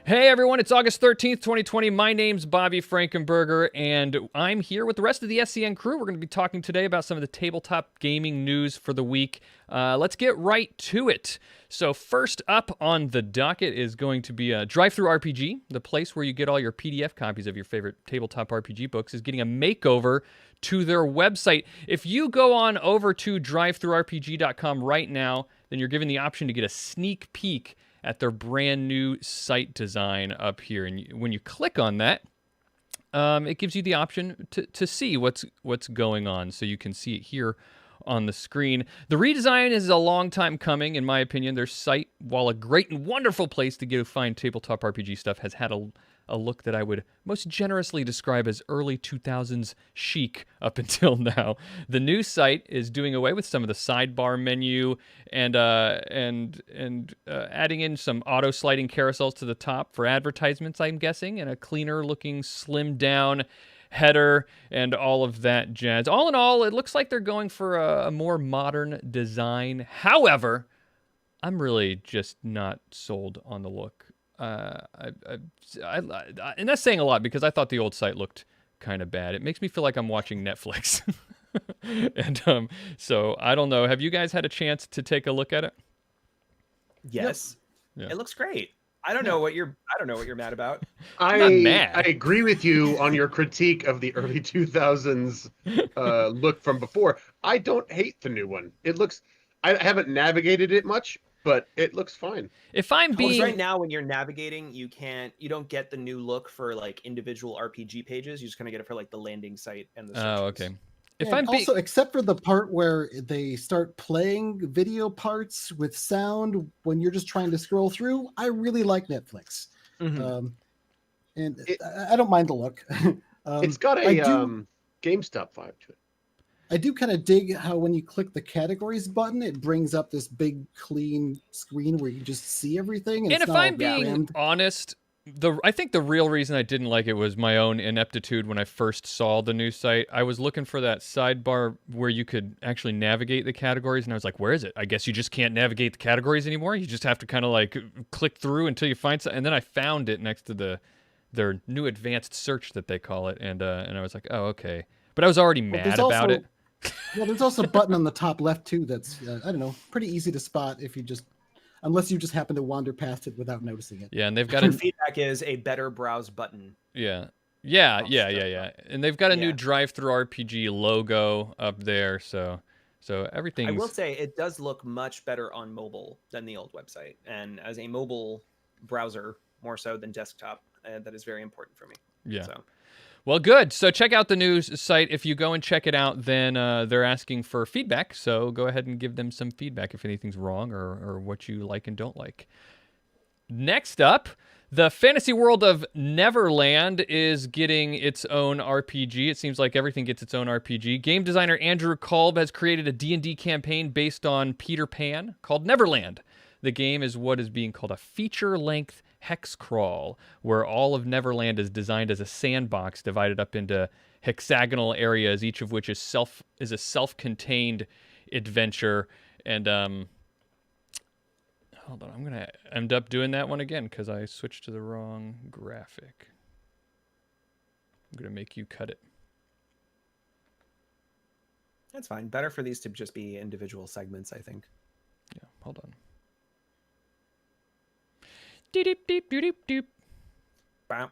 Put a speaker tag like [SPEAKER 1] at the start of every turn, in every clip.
[SPEAKER 1] Hey everyone, it's August 13th, 2020. My name's Bobby Frankenberger, and I'm here with the rest of the SCN crew. We're going to be talking today about some of the tabletop gaming news for the week. Let's get right to it. So first up on the docket is going to be DriveThruRPG, the place where you get all your PDF copies of your favorite tabletop RPG books, is getting a makeover to their website. If you go on over to DriveThruRPG.com right now, then you're given the option to get a sneak peek at their brand new site design up here. And when you click on that, it gives you the option to see what's going on. So you can see it here on the screen. The redesign is a long time coming, in my opinion. Their site, while a great and wonderful place to go find tabletop RPG stuff, has had a look that I would most generously describe as early 2000s chic up until now. The new site is doing away with some of the sidebar menu and adding in some auto-sliding carousels to the top for advertisements, I'm guessing, and a cleaner-looking, slimmed-down header and all of that jazz. All in all, it looks like they're going for a more modern design. However, I'm really just not sold on the look. And that's saying a lot because I thought the old site looked kind of bad. It makes me feel like I'm watching Netflix. And so I don't know. Have you guys had a chance to take a look at it?
[SPEAKER 2] Yes.
[SPEAKER 1] Yeah.
[SPEAKER 2] It looks great. I don't know what you're mad about.
[SPEAKER 1] I'm not mad.
[SPEAKER 3] I agree with you on your critique of the early 2000s look from before. I don't hate the new one. It looks, I haven't navigated it much, but it looks fine.
[SPEAKER 1] If I'm being
[SPEAKER 2] right now, when you're navigating, you don't get the new look for like individual RPG pages. You just kind of get it for like the landing site and the searches.
[SPEAKER 1] Oh, okay. If
[SPEAKER 4] And
[SPEAKER 1] I'm being
[SPEAKER 4] also, except for the part where they start playing video parts with sound when you're just trying to scroll through, I really like Netflix.
[SPEAKER 2] Mhm.
[SPEAKER 4] And I don't mind the look.
[SPEAKER 3] It's got a GameStop vibe to it.
[SPEAKER 4] I do kind of dig how when you click the categories button, it brings up this big clean screen where you can just see everything.
[SPEAKER 1] And
[SPEAKER 4] it's
[SPEAKER 1] if
[SPEAKER 4] not all
[SPEAKER 1] I'm being
[SPEAKER 4] crammed.
[SPEAKER 1] honest, I think the real reason I didn't like it was my own ineptitude when I first saw the new site. I was looking for that sidebar where you could actually navigate the categories, and I was like, where is it? I guess you just can't navigate the categories anymore. You just have to kind of like click through until you find something. And then I found it next to their new advanced search that they call it, and I was like, oh, okay. But I was already mad about it.
[SPEAKER 4] Well, there's also a button on the top left too that's I don't know, pretty easy to spot if you just, unless you just happen to wander past it without noticing it.
[SPEAKER 1] Yeah, and they've got
[SPEAKER 2] feedback is a better browse button.
[SPEAKER 1] Yeah. And they've got a new DriveThruRPG logo up there, so everything.
[SPEAKER 2] I will say it does look much better on mobile than the old website, and as a mobile browser more so than desktop, that is very important for me.
[SPEAKER 1] Yeah.
[SPEAKER 2] So.
[SPEAKER 1] Well, good. So check out the news site. If you go and check it out, then they're asking for feedback. So go ahead and give them some feedback if anything's wrong or what you like and don't like. Next up, the fantasy world of Neverland is getting its own RPG. It seems like everything gets its own RPG. Game designer Andrew Kolb has created a D&D campaign based on Peter Pan called Neverland. The game is what is being called a feature-length hex crawl, where all of Neverland is designed as a sandbox divided up into hexagonal areas, each of which is a self-contained adventure. And hold on, I'm gonna end up doing that one again because I switched to the wrong graphic. I'm gonna make you cut it.
[SPEAKER 2] That's fine. Better for these to just be individual segments, I think.
[SPEAKER 1] Yeah, hold on. Deep deep deep deep deep.
[SPEAKER 2] Bam.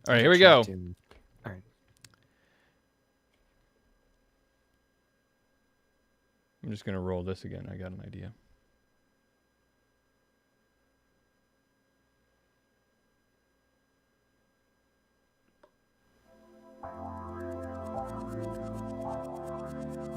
[SPEAKER 1] All right, here we go.
[SPEAKER 2] All right.
[SPEAKER 1] I'm just gonna roll this again. I got an idea.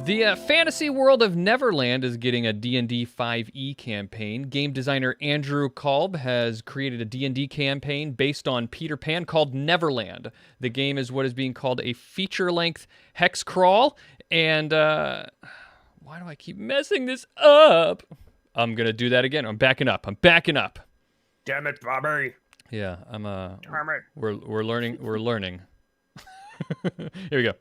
[SPEAKER 1] The fantasy world of Neverland is getting a D&D 5e campaign. Game designer Andrew Kolb has created a D&D campaign based on Peter Pan called Neverland. The game is what is being called a feature-length hex crawl. And why do I keep messing this up? I'm going to do that again. I'm backing up.
[SPEAKER 2] Damn it, Bobby.
[SPEAKER 1] Yeah,
[SPEAKER 2] Damn it.
[SPEAKER 1] we're learning. Here we go.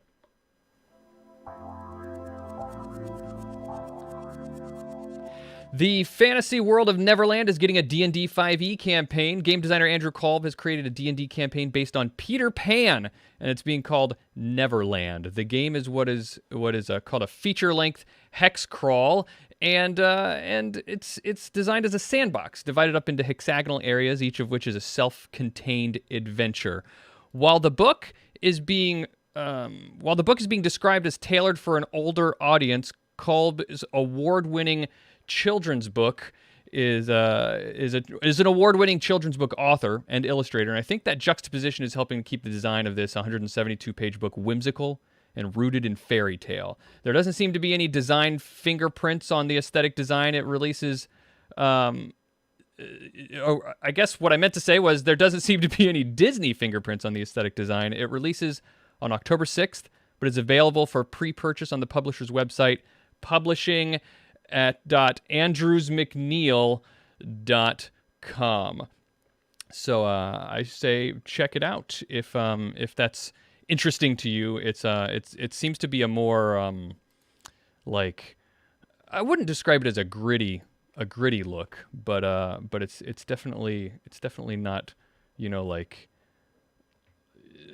[SPEAKER 1] The fantasy world of Neverland is getting a D&D 5e campaign. Game designer Andrew Kolb has created a D&D campaign based on Peter Pan, and it's being called Neverland. The game is what is called a feature-length hex crawl, and it's designed as a sandbox, divided up into hexagonal areas, each of which is a self-contained adventure. While the book is being described as tailored for an older audience, Kolb's award-winning children's book is an award-winning children's book author and illustrator, and I think that juxtaposition is helping to keep the design of this 172-page book whimsical and rooted in fairy tale. There doesn't seem to be any design fingerprints on the aesthetic design. It releases. I guess what I meant to say was there doesn't seem to be any Disney fingerprints on the aesthetic design. It releases on October 6th, but is available for pre-purchase on the publisher's website, publishing at andrewsmcneil.com. So I say check it out if that's interesting to you. It seems to be a more like, I wouldn't describe it as a gritty look, but it's definitely not, like,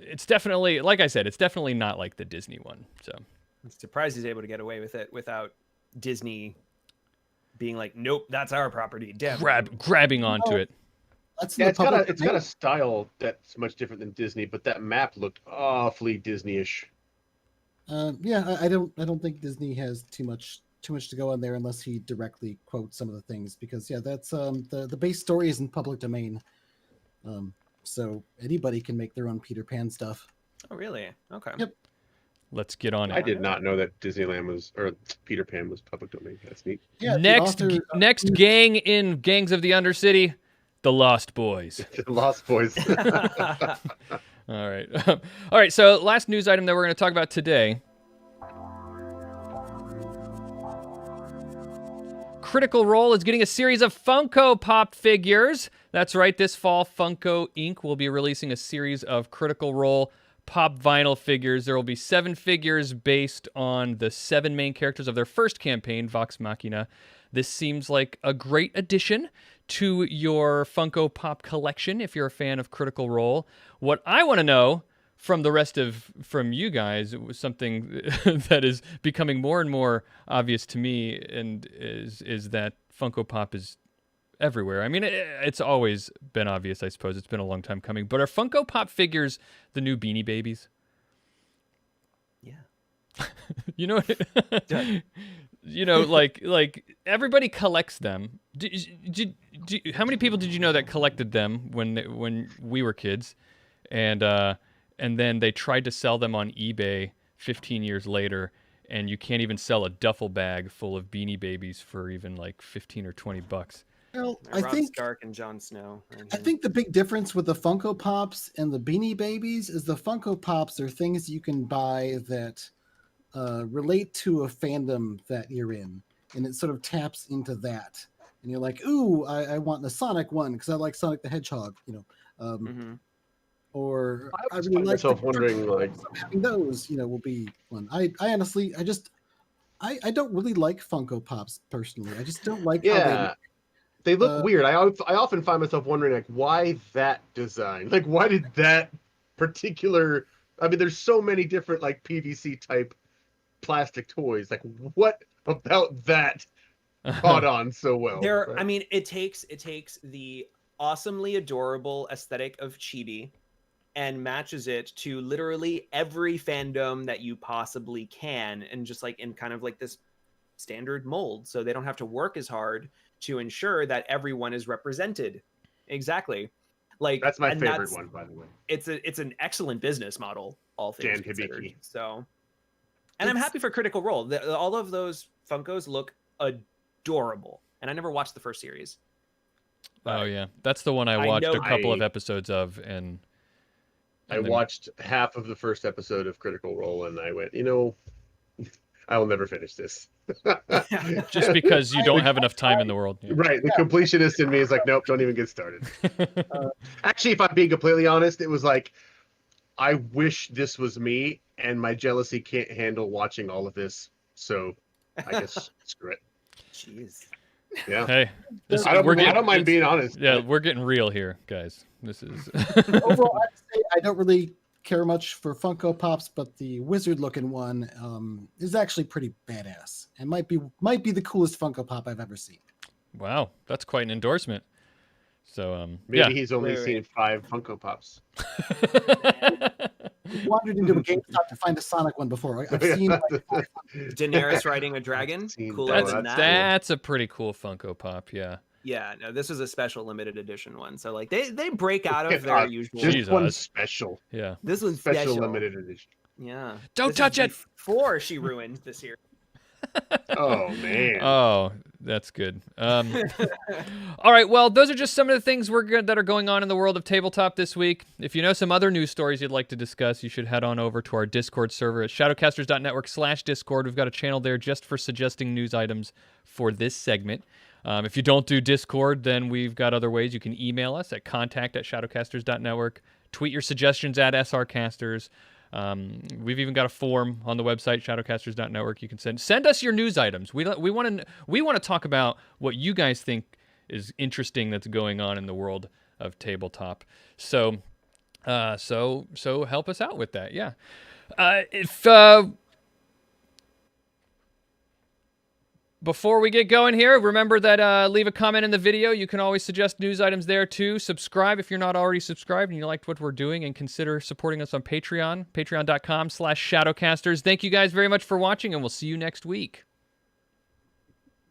[SPEAKER 1] it's definitely, like I said, it's definitely not like the Disney one. So
[SPEAKER 2] I'm surprised he's able to get away with it without Disney being like, nope, that's our property. Damn.
[SPEAKER 1] Grabbing onto it.
[SPEAKER 4] That's
[SPEAKER 3] Yeah, it's got a style that's much different than Disney, but that map looked awfully Disney-ish.
[SPEAKER 4] Yeah, I don't think Disney has too much to go on there unless he directly quotes some of the things, because that's the base story is in public domain. So anybody can make their own Peter Pan stuff.
[SPEAKER 2] Oh, really? Okay.
[SPEAKER 4] Yep.
[SPEAKER 1] Let's get on it.
[SPEAKER 3] I did not know that Peter Pan was public domain. That's neat.
[SPEAKER 4] Yeah.
[SPEAKER 1] Next gang in Gangs of the Undercity, the Lost Boys.
[SPEAKER 3] The Lost Boys.
[SPEAKER 1] All right. All right. So last news item that we're going to talk about today. Critical Role is getting a series of Funko Pop figures. That's right. This fall, Funko Inc. will be releasing a series of Critical Role Pop vinyl figures. There will be 7 figures based on the 7 main characters of their first campaign, Vox Machina. This seems like a great addition to your Funko Pop collection if you're a fan of Critical Role. What I want to know from you guys, it was something that is becoming more and more obvious to me, and is that Funko Pop is everywhere. I mean, it's always been obvious, I suppose. It's been a long time coming. But are Funko Pop figures the new Beanie Babies?
[SPEAKER 2] Yeah.
[SPEAKER 1] You know, like everybody collects them. How many people did you know that collected them when we were kids, and then they tried to sell them on eBay 15 years later, and you can't even sell a duffel bag full of Beanie Babies for even like $15 or $20.
[SPEAKER 4] Well,
[SPEAKER 2] Robb Stark and Jon Snow.
[SPEAKER 4] I think the big difference with the Funko Pops and the Beanie Babies is the Funko Pops are things you can buy that relate to a fandom that you're in, and it sort of taps into that. And you're like, ooh, I want the Sonic one because I like Sonic the Hedgehog, Or I really like
[SPEAKER 3] myself wondering, like,
[SPEAKER 4] having those, will be one. I honestly, I don't really like Funko Pops personally. I just don't like how
[SPEAKER 3] they look weird. I often find myself wondering, like, why that design? Like, why did that particular? I mean, there's so many different like PVC type plastic toys. Like, what about that caught on so well?
[SPEAKER 2] I mean, it takes the awesomely adorable aesthetic of chibi and matches it to literally every fandom that you possibly can, and just like in kind of like this standard mold, so they don't have to work as hard to ensure that everyone is represented. Exactly. Like,
[SPEAKER 3] that's my favorite one, by the way.
[SPEAKER 2] It's an excellent business model, all things
[SPEAKER 3] Dan
[SPEAKER 2] considered.
[SPEAKER 3] Hibiki.
[SPEAKER 2] So, and I'm happy for Critical Role. All of those Funkos look adorable, and I never watched the first series.
[SPEAKER 3] Oh
[SPEAKER 1] yeah, that's the one I watched a couple of episodes of, and
[SPEAKER 3] I watched half of the first episode of Critical Role, and I went, I will never finish this.
[SPEAKER 1] Just because you don't have enough time in the world. Yeah.
[SPEAKER 3] Right. The completionist in me is like, nope, don't even get started. Actually, if I'm being completely honest, it was like, I wish this was me, and my jealousy can't handle watching all of this. So I guess screw it.
[SPEAKER 2] Jeez.
[SPEAKER 3] Yeah.
[SPEAKER 1] Hey,
[SPEAKER 3] I don't mind being honest.
[SPEAKER 1] Yeah, we're getting real here, guys. This is
[SPEAKER 4] Overall, I'd say I don't really care much for Funko Pops, but the wizard-looking one is actually pretty badass and might be the coolest Funko Pop I've ever seen.
[SPEAKER 1] wow. That's quite an endorsement. So
[SPEAKER 3] Maybe he's only seen 5 Funko Pops.
[SPEAKER 4] I wandered into a GameStop to find a Sonic one before. I've seen like,
[SPEAKER 2] Daenerys riding a dragon. Cooler
[SPEAKER 3] That's-
[SPEAKER 2] than that.
[SPEAKER 1] That's a pretty cool Funko Pop. Yeah.
[SPEAKER 2] Yeah, no, this is a special limited edition one. So like they break out of
[SPEAKER 3] Look at
[SPEAKER 2] their
[SPEAKER 3] that.
[SPEAKER 2] usual.
[SPEAKER 3] This
[SPEAKER 1] Jesus.
[SPEAKER 3] one's special.
[SPEAKER 1] Yeah.
[SPEAKER 2] This one's
[SPEAKER 3] Special limited edition.
[SPEAKER 2] Yeah.
[SPEAKER 1] Don't
[SPEAKER 2] This is
[SPEAKER 1] touch it.
[SPEAKER 2] Before she ruined this year.
[SPEAKER 3] Oh man.
[SPEAKER 1] Oh, that's good. All right. Well, those are just some of the things that are going on in the world of tabletop this week. If you know some other news stories you'd like to discuss, you should head on over to our Discord server at shadowcasters.network/Discord. We've got a channel there just for suggesting news items for this segment. If you don't do Discord, then we've got other ways. You can email us at contact@shadowcasters.network. Tweet your suggestions at SRcasters. We've even got a form on the website shadowcasters.network. You can send us your news items. We want to talk about what you guys think is interesting that's going on in the world of tabletop. So help us out with that. Yeah. Before we get going here, remember that leave a comment in the video. You can always suggest news items there too. Subscribe if you're not already subscribed and you liked what we're doing, and consider supporting us on Patreon, patreon.com/Shadowcasters. Thank you guys very much for watching, and we'll see you next week.